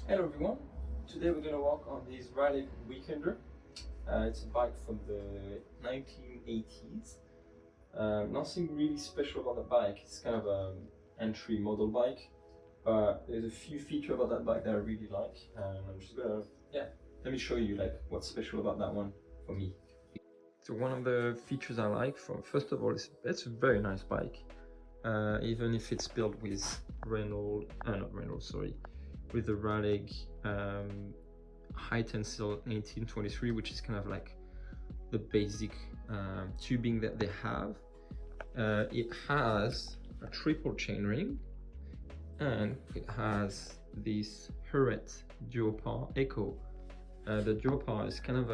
Hello everyone, today we're going to walk on this Raleigh Weekender. It's a bike from the 1980s. Nothing really special about the bike, it's kind of an entry model bike, but there's a few features about that bike that I really like, and I'm just gonna, let me show you like what's special about that one for me. So one of the features I like, first of all, it's a very nice bike, even if it's built with with the Raleigh high tensile 1823, which is kind of like the basic tubing that they have. It has a triple chainring, and it has this Hurret duopar Echo. The duopar is kind of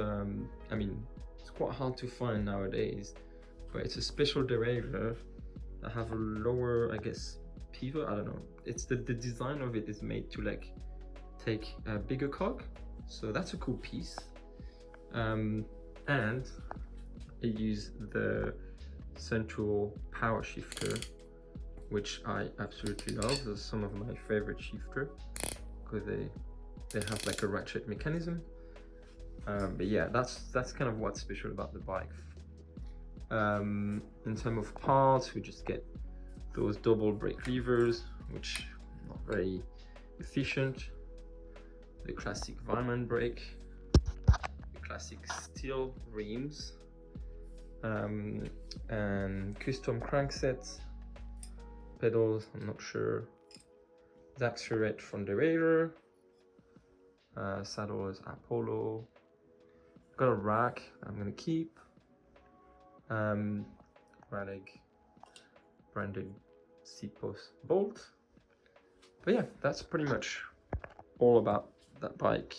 I mean, it's quite hard to find nowadays, but it's a special derailleur that have a lower, I guess, pivot. I don't know. It's the design of it is made to like take a bigger cog, so that's a cool piece. And it uses the central power shifter, which I absolutely love. Those are some of my favorite shifter because they have like a ratchet mechanism. But yeah, that's kind of what's special about the bike. In terms of parts, we just get those double brake levers, which are not very efficient. The classic Weimann brake, the classic steel rims, and custom cranksets, pedals, I'm not sure, Zaxxerette from derailleur, saddle is Apollo, got a rack I'm gonna keep, Raleigh branded Seatpost bolt. But yeah, that's pretty much all about that bike.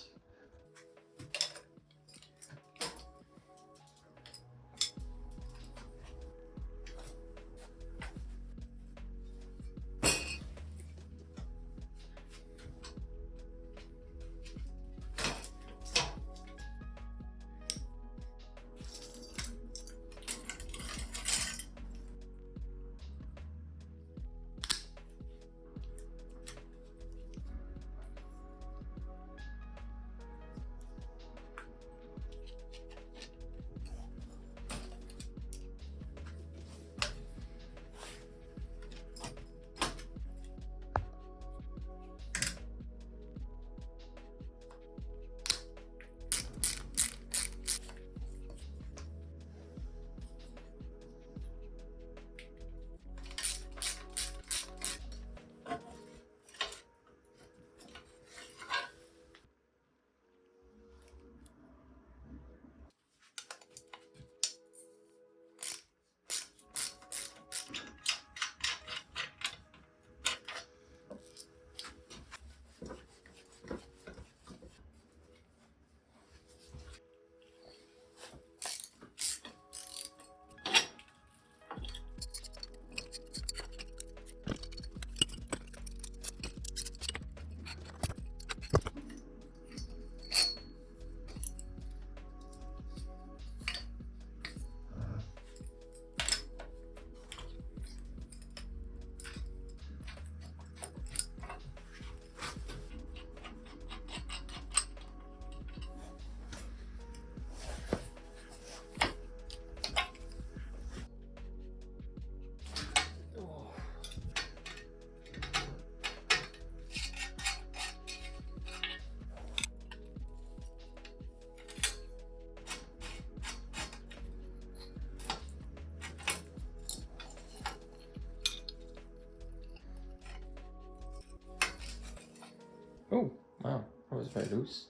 Oh, wow, that was very loose.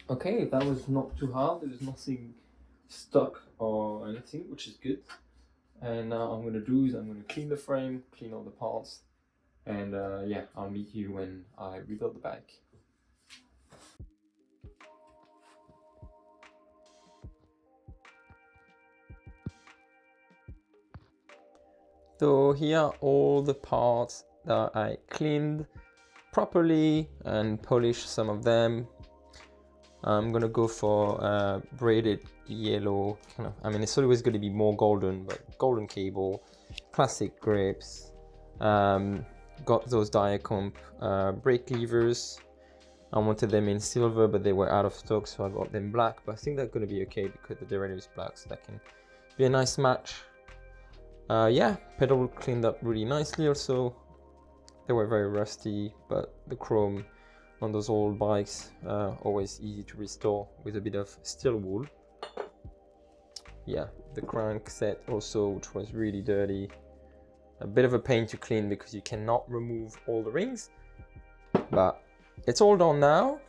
Okay, that was not too hard. There was nothing stuck or anything, which is good. And now I'm gonna do is I'm gonna clean the frame, clean all the parts, and yeah, I'll meet you when I rebuild the bike. So here are all the parts that I cleaned properly and polished some of them. I'm gonna go for braided yellow kind of, I mean it's always going to be more golden, but golden cable, classic grips. Got those Diacomp brake levers. I wanted them in silver, but they were out of stock, so I got them black, but I think that's going to be okay because the derailleur is black, so that can be a nice match. Yeah, pedal cleaned up really nicely also. They were very rusty, but the chrome on those old bikes, always easy to restore with a bit of steel wool. Yeah, the crankset also, which was really dirty. A bit of a pain to clean because you cannot remove all the rings, but it's all done now.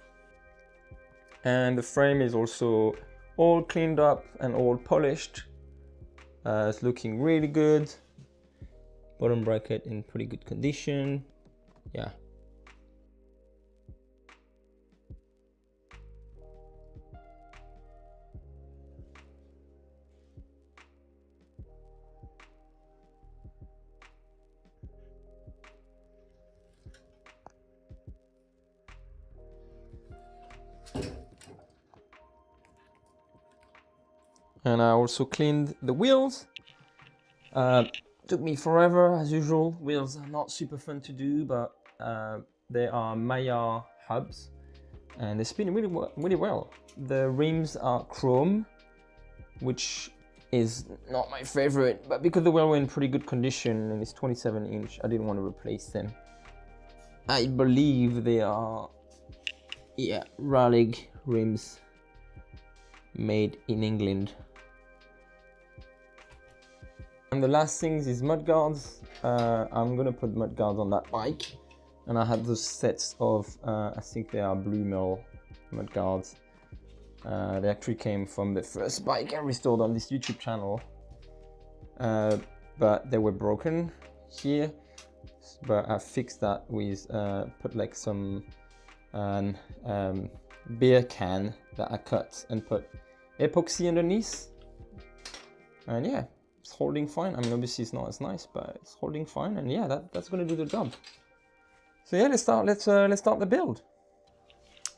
And the frame is also all cleaned up and all polished. It's looking really good. Bottom bracket in pretty good condition. Yeah. And I also cleaned the wheels. Took me forever as usual. Wheels are not super fun to do, but they are Maya hubs and they spin really well. The rims are chrome, which is not my favorite, but because the wheel were in pretty good condition and it's 27-inch, I didn't want to replace them. I believe they are, yeah, Raleigh rims made in England. And the last things is mudguards. I'm gonna put mudguards on that bike, and I had those sets of I think they are Blue Mill mudguards. They actually came from the first bike I restored on this YouTube channel, but they were broken here. But I fixed that with put like some beer can that I cut and put epoxy underneath, and yeah. It's holding fine. I mean, obviously it's not as nice, but it's holding fine, and yeah, that's gonna do the job. So yeah, let's start the build.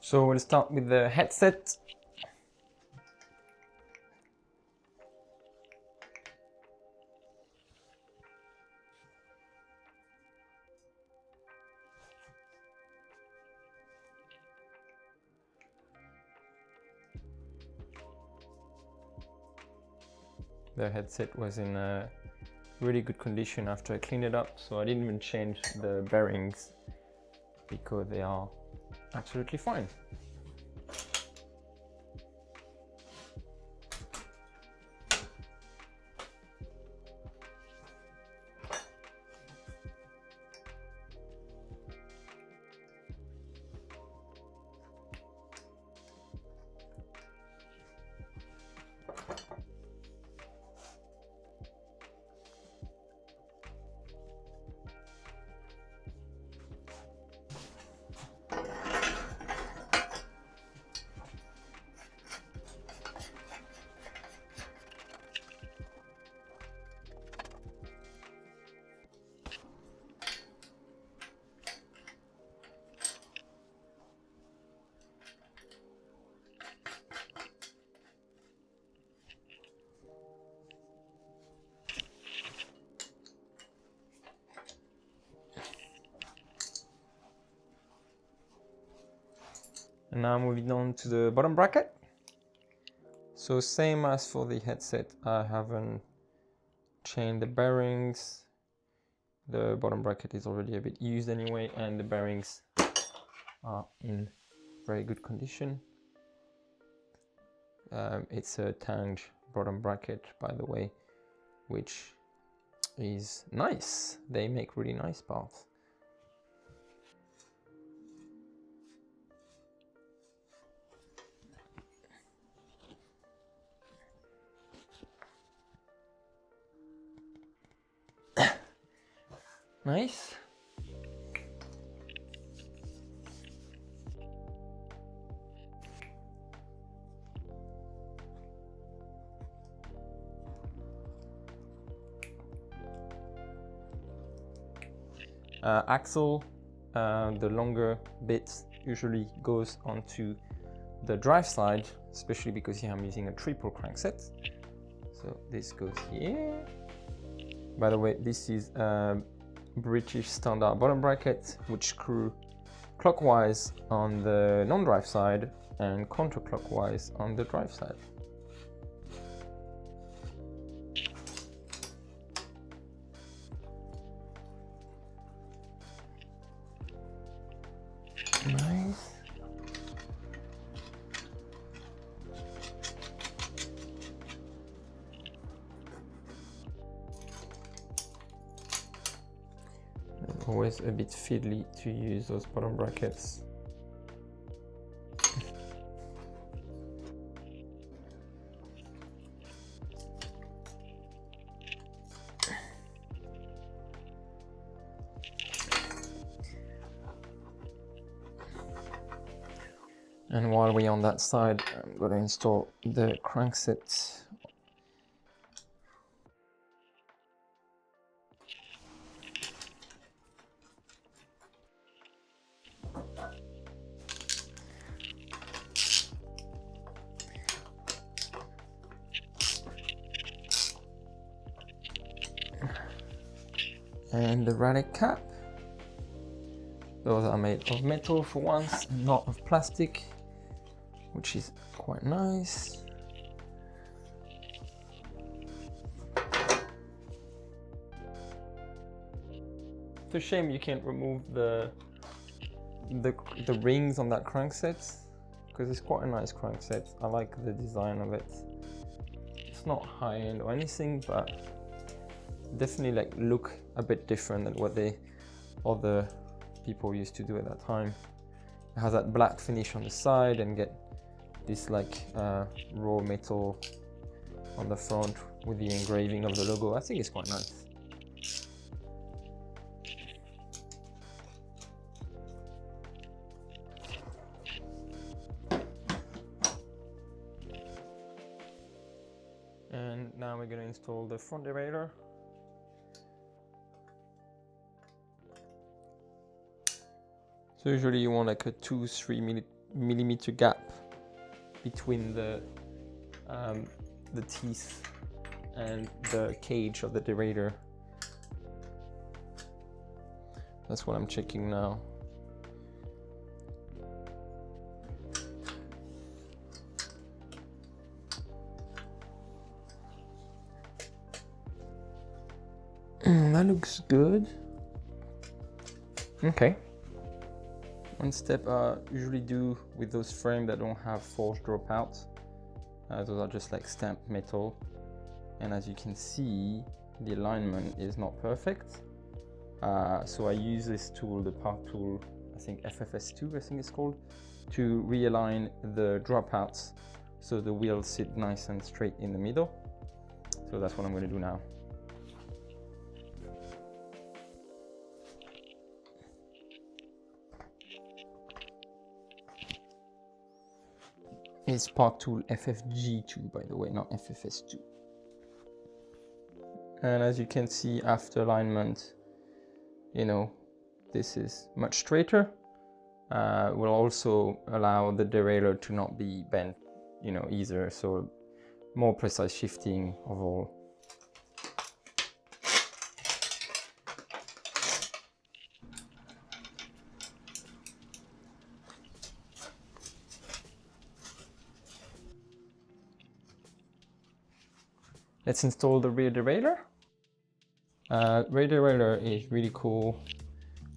So we'll start with the headset. The headset was in really good condition after I cleaned it up, so I didn't even change the bearings because they are absolutely fine. And now moving on to the bottom bracket. So same as for the headset, I haven't changed the bearings. The bottom bracket is already a bit used anyway, and the bearings are in very good condition. It's a Tange bottom bracket, by the way, which is nice. They make really nice parts. Nice. axle, the longer bit usually goes onto the drive side, especially because here I'm using a triple crankset. So this goes here. By the way, this is a British standard bottom bracket, which screw clockwise on the non-drive side and counterclockwise on the drive side. Nice. Always a bit fiddly to use those bottom brackets. And while we're on that side, I'm going to install the crankset. And the Raleigh cap. Those are made of metal for once, and not of plastic, which is quite nice. It's a shame you can't remove the rings on that crankset, because it's quite a nice crankset. I like the design of it. It's not high-end or anything, but definitely like look a bit different than what the other people used to do at that time. It has that black finish on the side and get this like raw metal on the front with the engraving of the logo. I think it's quite nice. And now we're going to install the front derailleur. So usually you want like a 2-3 millimeter gap between the teeth and the cage of the derailleur. That's what I'm checking now. That looks good. Okay. One step I usually do with those frames that don't have forged dropouts, those are just like stamped metal, and as you can see, the alignment is not perfect. So I use this tool, the part tool, I think FFS2 I think it's called, to realign the dropouts so the wheels sit nice and straight in the middle. So that's what I'm going to do now. It's part tool FFG2, by the way, not FFS2. And as you can see, after alignment, you know, this is much straighter. Will also allow the derailleur to not be bent, you know, either. So more precise shifting of all. Let's install the rear derailleur. Rear derailleur is really cool.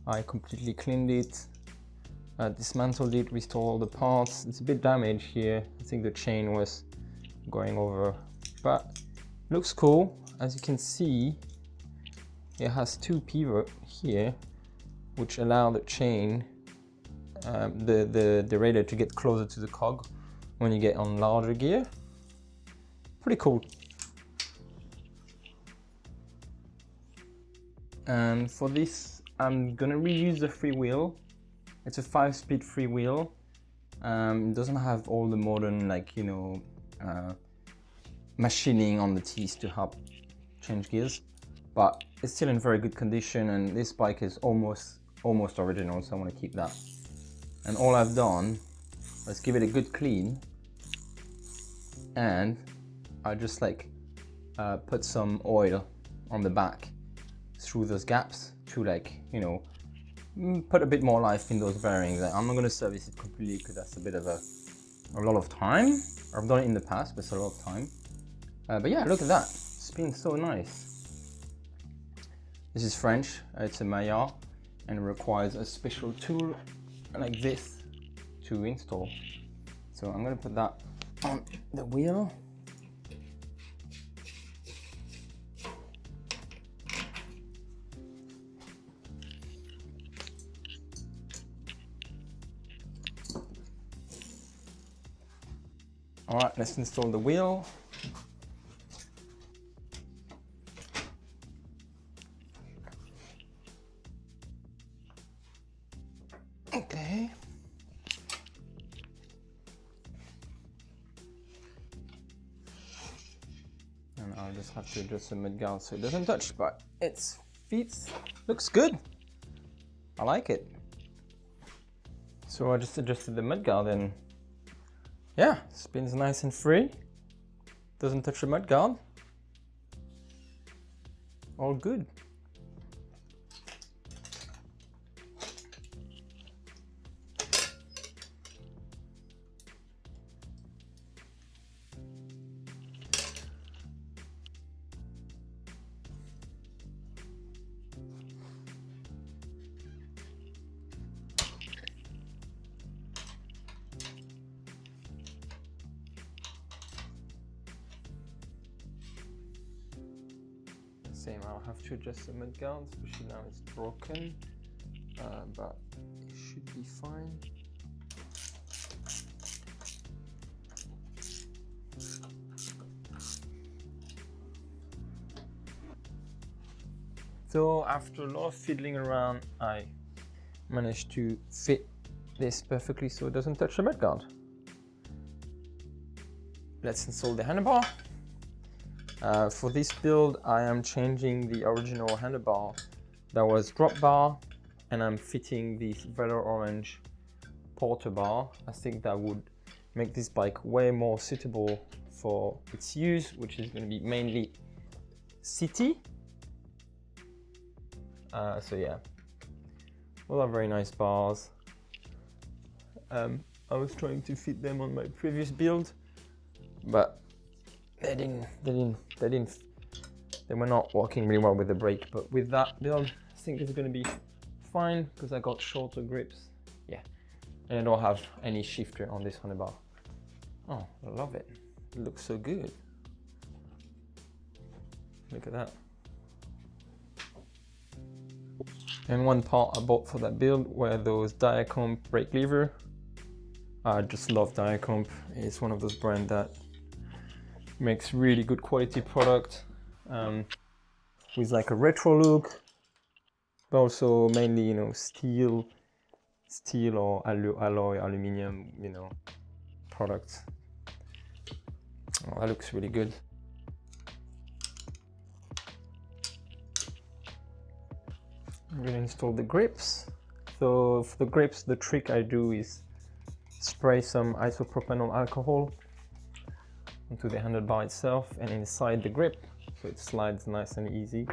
I completely cleaned it, dismantled it, restored all the parts. It's a bit damaged here. I think the chain was going over, but looks cool. As you can see, it has two pivots here, which allow the chain, the derailleur to get closer to the cog when you get on larger gear. Pretty cool. And for this, I'm gonna reuse the Freewheel. It's a 5-speed Freewheel. It doesn't have all the modern, like, you know, machining on the teeth to help change gears. but it's still in very good condition, and this bike is almost original, so I want to keep that. And all I've done, let's give it a good clean, and I just like put some oil on the back through those gaps to, like, you know, put a bit more life in those bearings. I'm not going to service it completely because that's a bit of a lot of time. I've done it in the past, but it's a lot of time. But yeah, look at that, it's been so nice. This is French, it's a Maillard, and it requires a special tool like this to install. So I'm going to put that on the wheel. All right, let's install the wheel. Okay. And I'll just have to adjust the mudguard so it doesn't touch, but its feet looks good. I like it. So I just adjusted the mudguard and yeah, spins nice and free. Doesn't touch the mudguard. All good. Same, I'll have to adjust the mudguard, especially now it's broken, but it should be fine. So after a lot of fiddling around, I managed to fit this perfectly so it doesn't touch the mudguard. Let's install the handlebar. For this build, I am changing the original handlebar that was drop bar, and I'm fitting this Velour Orange porter bar. I think that would make this bike way more suitable for its use, which is going to be mainly city. So yeah, all are very nice bars. I was trying to fit them on my previous build, but they were not working really well with the brake. But with that build, I think it's going to be fine because I got shorter grips. Yeah, and I don't have any shifter on this handlebar. Oh, I love it. It looks so good. Look at that. And one part I bought for that build were those Diacomp brake lever. I just love Diacomp. It's one of those brands that makes really good quality product with like a retro look, but also mainly, you know, steel or alloy, aluminum, you know, products. Oh, that looks really good. I'm going to install the grips. So for the grips, the trick I do is spray some isopropanol alcohol onto the handlebar itself and inside the grip, so it slides nice and easy.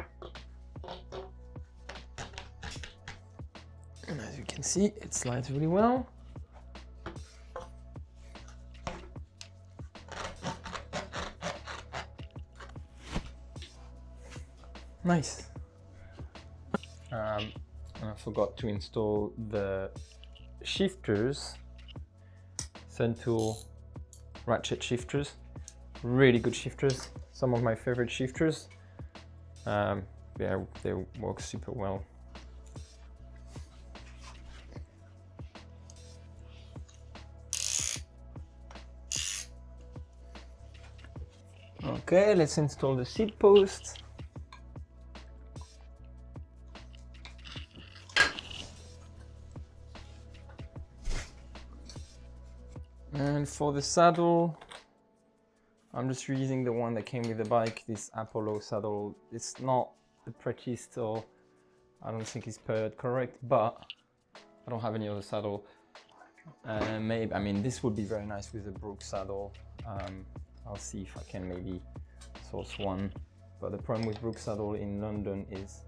And as you can see, it slides really well. Nice. And I forgot to install the shifters, Suntool ratchet shifters. Really good shifters, some of my favorite shifters. Yeah, they work super well. Okay, let's install the seat post. And for the saddle, I'm just using the one that came with the bike, this Apollo saddle. It's not the pretty still, I don't think it's period correct, but I don't have any other saddle. Maybe, I mean, this would be very nice with a Brook saddle. I'll see if I can maybe source one. But the problem with Brook saddle in London is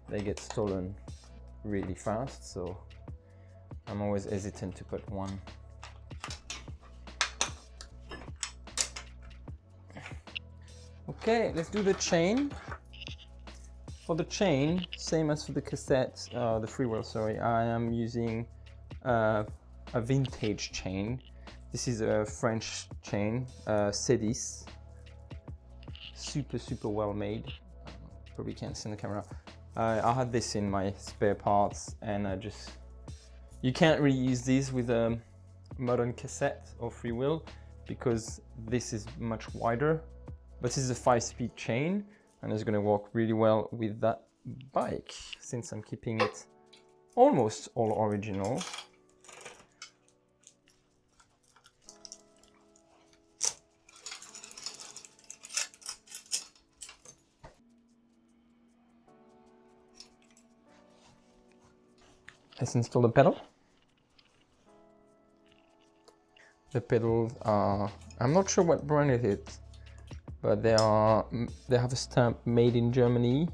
they get stolen really fast, so I'm always hesitant to put one. Okay, let's do the chain. For the chain, same as for the cassette, the Freewheel, sorry, I am using a vintage chain. This is a French chain, Cedis. Super well made. Probably can't see in the camera. I had this in my spare parts, and you can't really use these with a modern cassette or Freewheel because this is much wider. But this is a 5-speed chain, and it's going to work really well with that bike since I'm keeping it almost all original. Let's install the pedal. The pedals are, I'm not sure what brand it is, but they have a stamp made in Germany.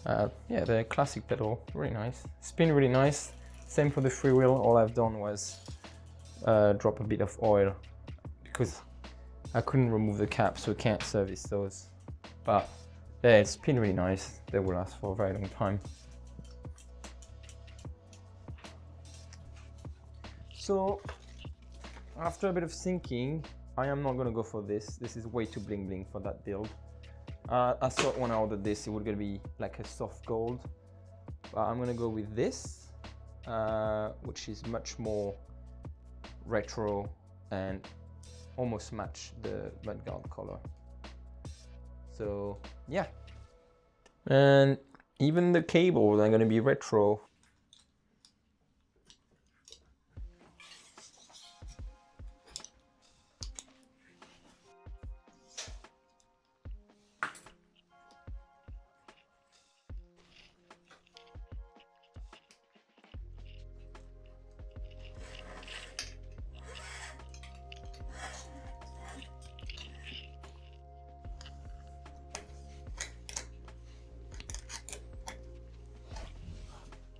Yeah, they're a classic pedal, really nice. Spin really nice. Same for the Freewheel. All I've done was drop a bit of oil because I couldn't remove the cap, so I can't service those. But yeah, it's spin really nice. They will last for a very long time. So after a bit of thinking, I am not gonna go for this. This is way too bling bling for that build. I thought when I ordered this, it was gonna be like a soft gold, but I'm gonna go with this, which is much more retro and almost match the mudguard color. So yeah, and even the cables are gonna be retro.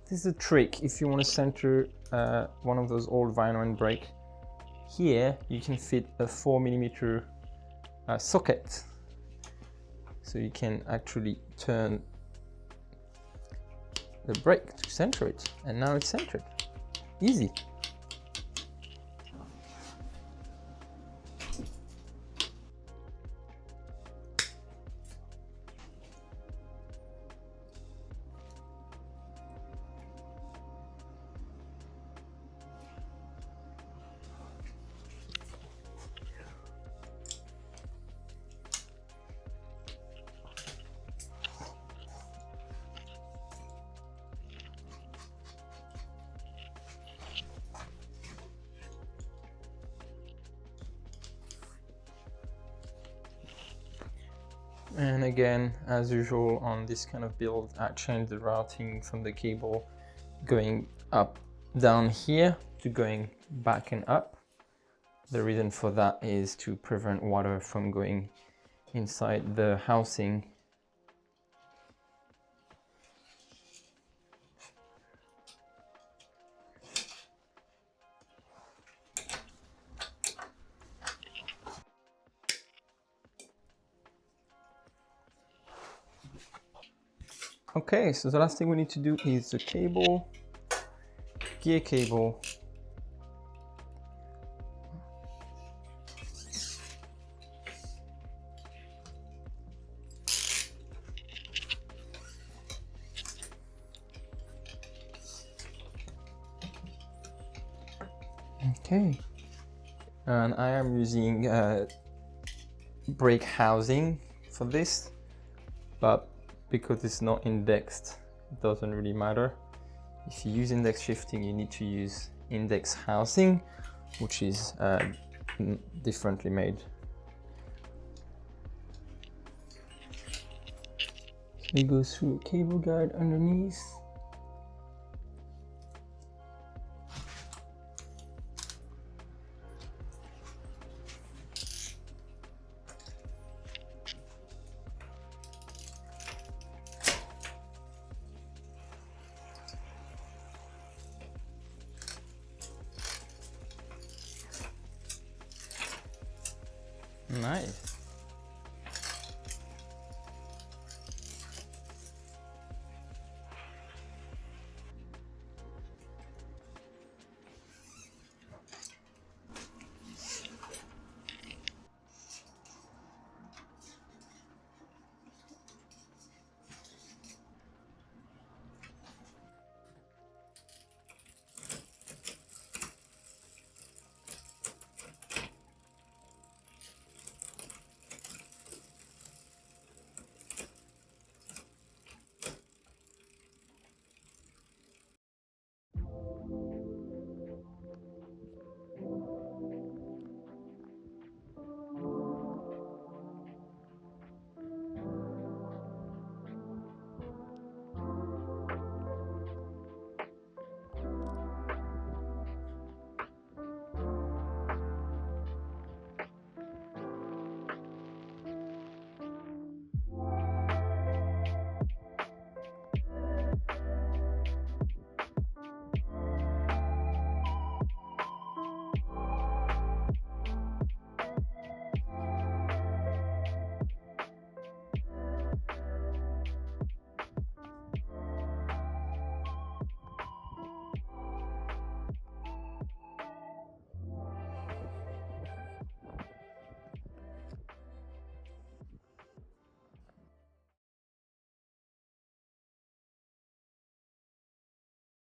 This is a trick if you want to center one of those old vinyl and brake. Here you can fit a 4mm socket, so you can actually turn the brake to center it, and now it's centered. Easy. And again, as usual on this kind of build, I changed the routing from the cable going up down here to going back and up. The reason for that is to prevent water from going inside the housing. Okay, so the last thing we need to do is the cable, gear cable. Okay, and I am using brake housing for this, but because it's not indexed, it doesn't really matter. If you use index shifting, you need to use index housing, which is differently made. It goes through a cable guide underneath. Nice.